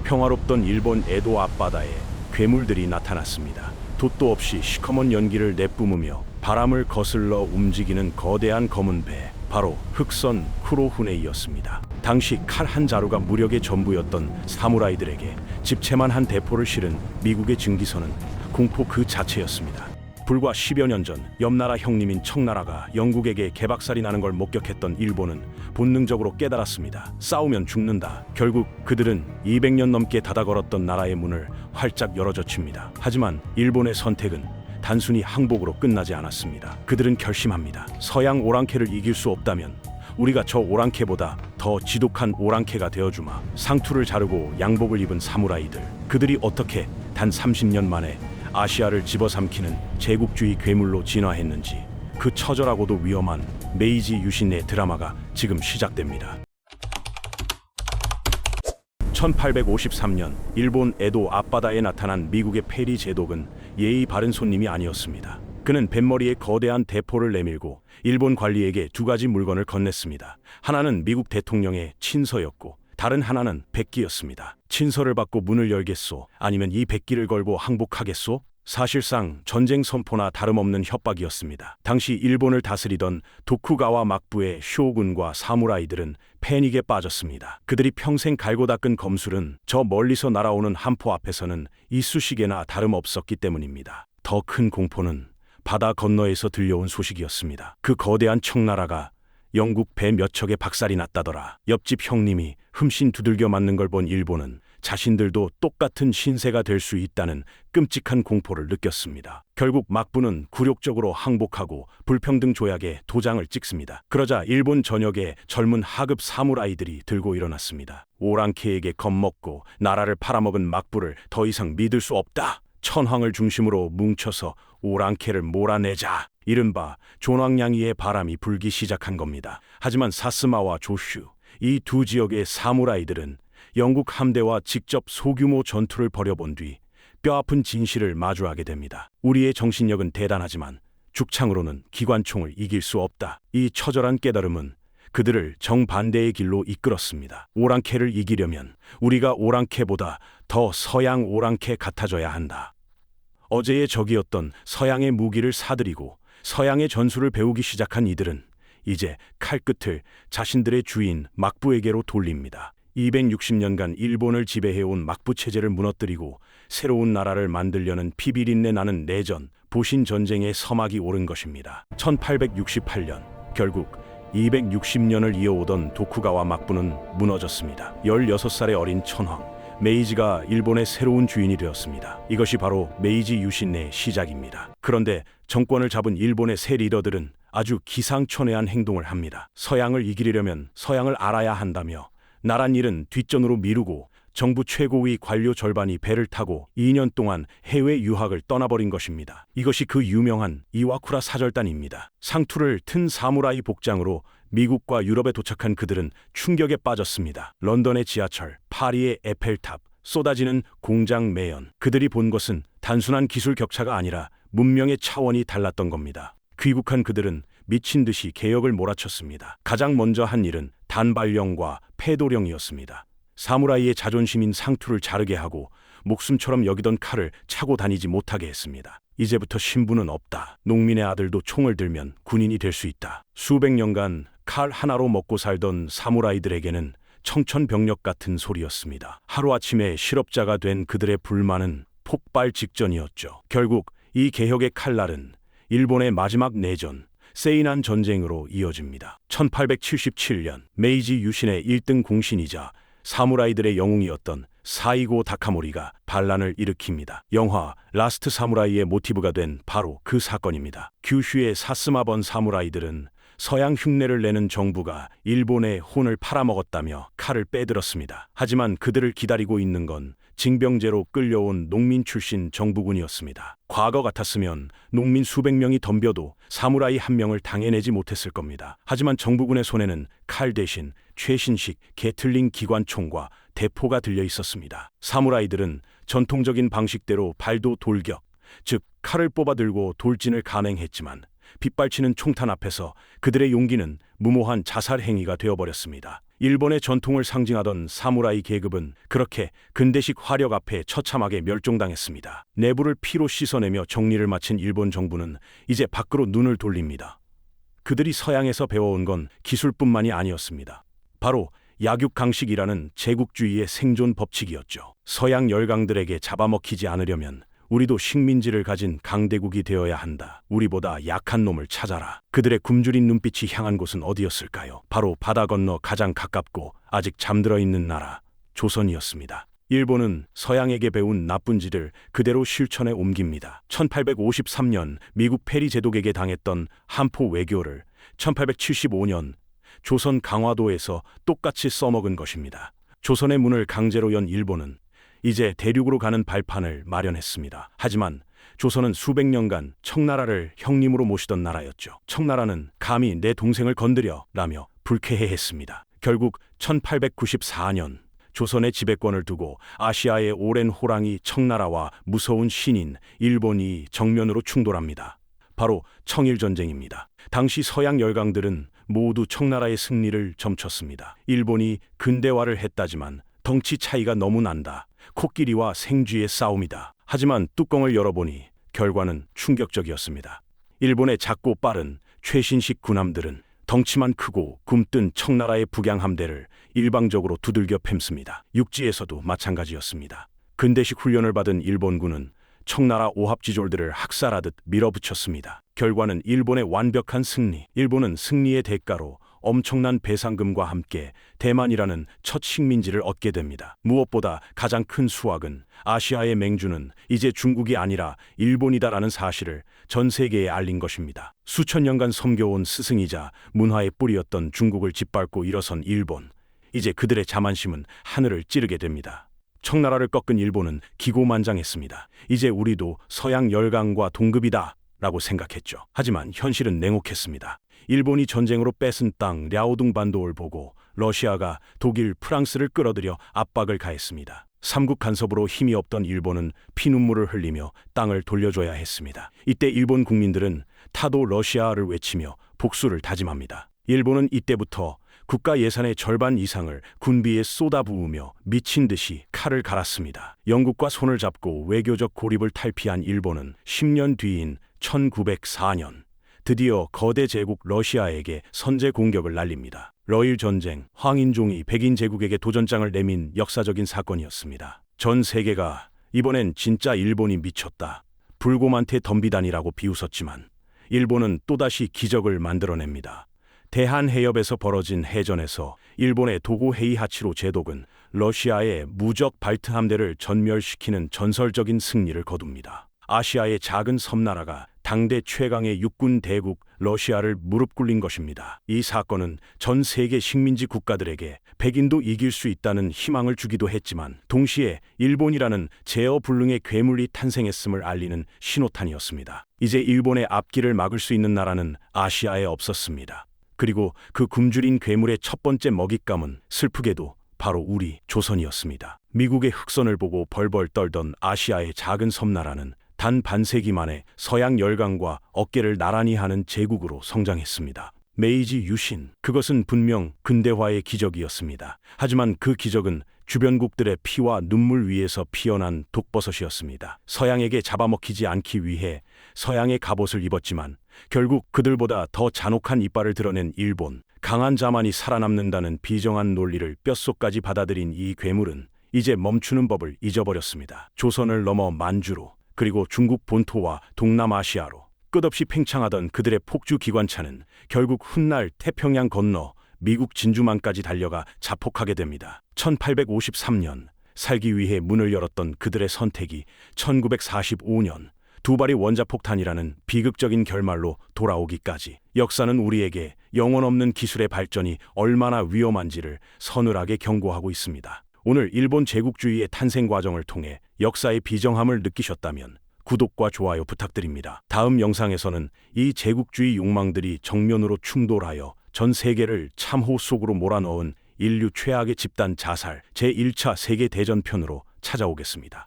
평화롭던 일본 에도 앞바다에 괴물들이 나타났습니다. 돛도 없이 시커먼 연기를 내뿜으며 바람을 거슬러 움직이는 거대한 검은 배, 바로 흑선 쿠로후네이였습니다. 당시 칼 한 자루가 무력의 전부였던 사무라이들에게 집채만 한 대포를 실은 미국의 증기선은 공포 그 자체였습니다. 불과 10여 년 전 옆나라 형님인 청나라가 영국에게 개박살이 나는 걸 목격했던 일본은 본능적으로 깨달았습니다. 싸우면 죽는다. 결국 그들은 200년 넘게 닫아 걸었던 나라의 문을 활짝 열어젖힙니다. 하지만 일본의 선택은 단순히 항복으로 끝나지 않았습니다. 그들은 결심합니다. 서양 오랑캐를 이길 수 없다면 우리가 저 오랑캐보다 더 지독한 오랑캐가 되어주마. 상투를 자르고 양복을 입은 사무라이들, 그들이 어떻게 단 30년 만에 아시아를 집어삼키는 제국주의 괴물로 진화했는지, 그 처절하고도 위험한 메이지 유신의 드라마가 지금 시작됩니다. 1853년 일본 에도 앞바다에 나타난 미국의 페리 제독은 예의 바른 손님이 아니었습니다. 그는 뱃머리에 거대한 대포를 내밀고 일본 관리에게 두 가지 물건을 건넸습니다. 하나는 미국 대통령의 친서였고 다른 하나는 백기였습니다. 친서를 받고 문을 열겠소? 아니면 이 백기를 걸고 항복하겠소? 사실상 전쟁 선포나 다름없는 협박이었습니다. 당시 일본을 다스리던 도쿠가와 막부의 쇼군과 사무라이들은 패닉에 빠졌습니다. 그들이 평생 갈고 닦은 검술은 저 멀리서 날아오는 함포 앞에서는 이쑤시개나 다름없었기 때문입니다. 더 큰 공포는 바다 건너에서 들려온 소식이었습니다. 그 거대한 청나라가 영국 배 몇 척에 박살이 났다더라. 옆집 형님이 흠씬 두들겨 맞는 걸 본 일본은 자신들도 똑같은 신세가 될 수 있다는 끔찍한 공포를 느꼈습니다. 결국 막부는 굴욕적으로 항복하고 불평등 조약에 도장을 찍습니다. 그러자 일본 전역에 젊은 하급 사무라이들이 들고 일어났습니다. 오랑캐에게 겁먹고 나라를 팔아먹은 막부를 더 이상 믿을 수 없다. 천황을 중심으로 뭉쳐서 오랑캐를 몰아내자. 이른바 존왕양이의 바람이 불기 시작한 겁니다. 하지만 사스마와 조슈, 이 두 지역의 사무라이들은 영국 함대와 직접 소규모 전투를 벌여본 뒤 뼈아픈 진실을 마주하게 됩니다. 우리의 정신력은 대단하지만 죽창으로는 기관총을 이길 수 없다. 이 처절한 깨달음은 그들을 정반대의 길로 이끌었습니다. 오랑캐를 이기려면 우리가 오랑캐보다 더 서양 오랑캐 같아져야 한다. 어제의 적이었던 서양의 무기를 사들이고 서양의 전술을 배우기 시작한 이들은 이제 칼끝을 자신들의 주인 막부에게로 돌립니다. 260년간 일본을 지배해온 막부 체제를 무너뜨리고 새로운 나라를 만들려는 피비린내 나는 내전, 보신 전쟁의 서막이 오른 것입니다. 1868년 결국 260년을 이어오던 도쿠가와 막부는 무너졌습니다. 16살의 어린 천황 메이지가 일본의 새로운 주인이 되었습니다. 이것이 바로 메이지 유신의 시작입니다. 그런데 정권을 잡은 일본의 새 리더들은 아주 기상천외한 행동을 합니다. 서양을 이기려면 서양을 알아야 한다며 나란 일은 뒷전으로 미루고 정부 최고위 관료 절반이 배를 타고 2년 동안 해외 유학을 떠나버린 것입니다. 이것이 그 유명한 이와쿠라 사절단입니다. 상투를 튼 사무라이 복장으로 미국과 유럽에 도착한 그들은 충격에 빠졌습니다. 런던의 지하철, 파리의 에펠탑, 쏟아지는 공장 매연. 그들이 본 것은 단순한 기술 격차가 아니라 문명의 차원이 달랐던 겁니다. 귀국한 그들은 미친 듯이 개혁을 몰아쳤습니다. 가장 먼저 한 일은 단발령과 패도령이었습니다. 사무라이의 자존심인 상투를 자르게 하고 목숨처럼 여기던 칼을 차고 다니지 못하게 했습니다. 이제부터 신분은 없다. 농민의 아들도 총을 들면 군인이 될 수 있다. 수백 년간 칼 하나로 먹고 살던 사무라이들에게는 청천벽력 같은 소리였습니다. 하루아침에 실업자가 된 그들의 불만은 폭발 직전이었죠. 결국 이 개혁의 칼날은 일본의 마지막 내전, 세이난 전쟁으로 이어집니다. 1877년 메이지 유신의 1등 공신이자 사무라이들의 영웅이었던 사이고 다카모리가 반란을 일으킵니다. 영화 라스트 사무라이의 모티브가 된 바로 그 사건입니다. 규슈의 사스마번 사무라이들은 서양 흉내를 내는 정부가 일본의 혼을 팔아먹었다며 칼을 빼들었습니다. 하지만 그들을 기다리고 있는 건 징병제로 끌려온 농민 출신 정부군이었습니다. 과거 같았으면 농민 수백 명이 덤벼도 사무라이 한 명을 당해내지 못했을 겁니다. 하지만 정부군의 손에는 칼 대신 최신식 게틀링 기관총과 대포가 들려 있었습니다. 사무라이들은 전통적인 방식대로 발도 돌격, 즉 칼을 뽑아들고 돌진을 감행했지만 빗발치는 총탄 앞에서 그들의 용기는 무모한 자살 행위가 되어버렸습니다. 일본의 전통을 상징하던 사무라이 계급은 그렇게 근대식 화력 앞에 처참하게 멸종당했습니다. 내부를 피로 씻어내며 정리를 마친 일본 정부는 이제 밖으로 눈을 돌립니다. 그들이 서양에서 배워온 건 기술뿐만이 아니었습니다. 바로 약육강식이라는 제국주의의 생존 법칙이었죠. 서양 열강들에게 잡아먹히지 않으려면 우리도 식민지를 가진 강대국이 되어야 한다. 우리보다 약한 놈을 찾아라. 그들의 굶주린 눈빛이 향한 곳은 어디였을까요? 바로 바다 건너 가장 가깝고 아직 잠들어 있는 나라, 조선이었습니다. 일본은 서양에게 배운 나쁜 짓을 그대로 실천에 옮깁니다. 1853년 미국 페리 제독에게 당했던 한포 외교를 1875년 조선 강화도에서 똑같이 써먹은 것입니다. 조선의 문을 강제로 연 일본은 이제 대륙으로 가는 발판을 마련했습니다. 하지만 조선은 수백 년간 청나라를 형님으로 모시던 나라였죠. 청나라는 감히 내 동생을 건드려 라며 불쾌해했습니다. 결국 1894년 조선의 지배권을 두고 아시아의 오랜 호랑이 청나라와 무서운 신인 일본이 정면으로 충돌합니다. 바로 청일전쟁입니다. 당시 서양 열강들은 모두 청나라의 승리를 점쳤습니다. 일본이 근대화를 했다지만 덩치 차이가 너무 난다. 코끼리와 생쥐의 싸움이다. 하지만 뚜껑을 열어보니 결과는 충격적이었습니다. 일본의 작고 빠른 최신식 군함들은 덩치만 크고 굼뜬 청나라의 북양함대를 일방적으로 두들겨 팹습니다. 육지에서도 마찬가지였습니다. 근대식 훈련을 받은 일본군은 청나라 오합지졸들을 학살하듯 밀어붙였습니다. 결과는 일본의 완벽한 승리. 일본은 승리의 대가로 엄청난 배상금과 함께 대만이라는 첫 식민지를 얻게 됩니다. 무엇보다 가장 큰 수확은 아시아의 맹주는 이제 중국이 아니라 일본이다라는 사실을 전 세계에 알린 것입니다. 수천 년간 섬겨온 스승이자 문화의 뿌리였던 중국을 짓밟고 일어선 일본. 이제 그들의 자만심은 하늘을 찌르게 됩니다. 청나라를 꺾은 일본은 기고만장했습니다. 이제 우리도 서양 열강과 동급이다 라고 생각했죠. 하지만 현실은 냉혹했습니다. 일본이 전쟁으로 뺏은 땅 랴오둥 반도를 보고 러시아가 독일, 프랑스를 끌어들여 압박을 가했습니다. 삼국 간섭으로 힘이 없던 일본은 피눈물을 흘리며 땅을 돌려줘야 했습니다. 이때 일본 국민들은 타도 러시아를 외치며 복수를 다짐합니다. 일본은 이때부터 국가 예산의 절반 이상을 군비에 쏟아부으며 미친 듯이 칼을 갈았습니다. 영국과 손을 잡고 외교적 고립을 탈피한 일본은 10년 뒤인 1904년 드디어 거대 제국 러시아에게 선제 공격을 날립니다. 러일 전쟁, 황인종이 백인 제국에게 도전장을 내민 역사적인 사건이었습니다. 전 세계가 이번엔 진짜 일본이 미쳤다, 불고만태 덤비다니라고 비웃었지만 일본은 또다시 기적을 만들어냅니다. 대한해협에서 벌어진 해전에서 일본의 도고 헤이하치로 제독은 러시아의 무적 발트 함대를 전멸시키는 전설적인 승리를 거둡니다. 아시아의 작은 섬나라가 당대 최강의 육군 대국 러시아를 무릎 꿇린 것입니다. 이 사건은 전 세계 식민지 국가들에게 백인도 이길 수 있다는 희망을 주기도 했지만 동시에 일본이라는 제어불능의 괴물이 탄생했음을 알리는 신호탄이었습니다. 이제 일본의 앞길을 막을 수 있는 나라는 아시아에 없었습니다. 그리고 그 굶주린 괴물의 첫 번째 먹잇감은 슬프게도 바로 우리 조선이었습니다. 미국의 흑선을 보고 벌벌 떨던 아시아의 작은 섬나라는 단 반세기 만에 서양 열강과 어깨를 나란히 하는 제국으로 성장했습니다. 메이지 유신, 그것은 분명 근대화의 기적이었습니다. 하지만 그 기적은 주변국들의 피와 눈물 위에서 피어난 독버섯이었습니다. 서양에게 잡아먹히지 않기 위해 서양의 갑옷을 입었지만 결국 그들보다 더 잔혹한 이빨을 드러낸 일본, 강한 자만이 살아남는다는 비정한 논리를 뼛속까지 받아들인 이 괴물은 이제 멈추는 법을 잊어버렸습니다. 조선을 넘어 만주로, 그리고 중국 본토와 동남아시아로 끝없이 팽창하던 그들의 폭주 기관차는 결국 훗날 태평양 건너 미국 진주만까지 달려가 자폭하게 됩니다. 1853년 살기 위해 문을 열었던 그들의 선택이 1945년 두 발의 원자폭탄이라는 비극적인 결말로 돌아오기까지, 역사는 우리에게 영혼 없는 기술의 발전이 얼마나 위험한지를 서늘하게 경고하고 있습니다. 오늘 일본 제국주의의 탄생 과정을 통해 역사의 비정함을 느끼셨다면 구독과 좋아요 부탁드립니다. 다음 영상에서는 이 제국주의 욕망들이 정면으로 충돌하여 전 세계를 참호 속으로 몰아넣은 인류 최악의 집단 자살 제1차 세계대전편으로 찾아오겠습니다.